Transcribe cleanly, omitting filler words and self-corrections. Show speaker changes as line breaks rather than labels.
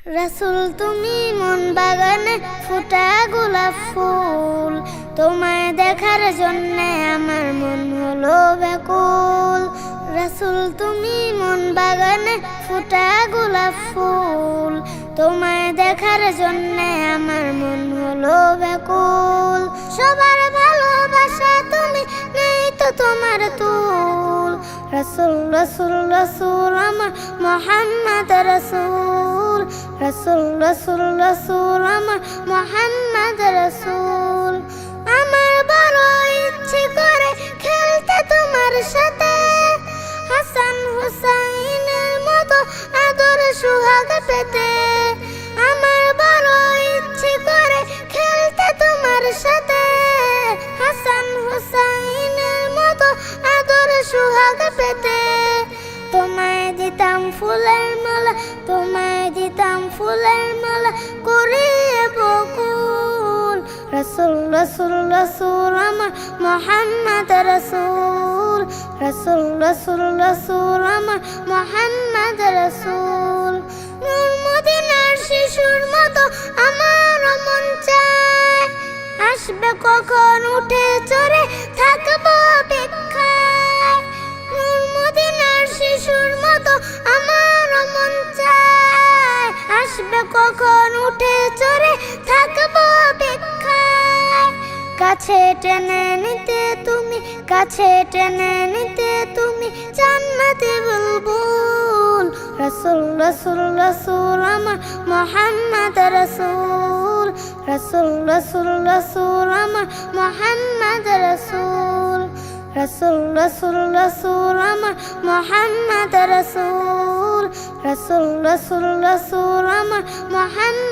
রাসূল তুমি মন বাগানে ফুটা গোলাপ ফুল, তোমায় দেখার জন্যে আমার মন হলো ব্যাকুল। রাসূল তুমি মন বাগানে ফুটা গোলাপ ফুল, তোমায় দেখার জন্যে আমার মন হলো ব্যাকুল। সবার ভালোবাসা তুমি, নেই তো তোমার তুল। রাসূল রাসূল রাসূল আমার মুহাম্মদ রাসূল, রাসূল রাসূল রাসূল আমার মুহাম্মদ রাসূল। আমার বড় ইচ্ছে করে খেলতে তোমার সাথে, হাসান হুসাইনের মতো আদর সোহাগ পেতে। আমার বড় ইচ্ছে করে খেলতে তোমার সাথে, হাসান হুসাইনের মতো আদর সোহাগ পেতে। তোমায় দিতাম ফুলের মালা, তোমায় দিতাম ফুলের মালা করিয়ে বকুল। রাসূল রাসূল রাসূল আমার মুহাম্মদ রাসূল, রাসূল রাসূল রাসূল আমার মুহাম্মদ রাসূল। নূর মদিনার শিশুর মতো আমার মন চায়, আসবে কখন উঠে চড়ে থাকবো অপেক্ষায়। নূর মদিনার শিশুর মতো আমার মন চায়, আসবে কখন উঠে চড়ে থাকবো অপেক্ষায়। কাছে টেনে নিতে তুমি, কাছে টেনে নিতে তুমি জান্নাতে বুলবুল। রাসূল রাসূল রাসূল আমার মুহাম্মদ রাসূল, রাসূল রাসূল রাসূল আমার মুহাম্মদ রাসূল। রাসূল রাসূল রাসূল আমার মুহাম্মদ রাসূল, রাসূল রাসূল রাসূল আমার মুহাম্মদ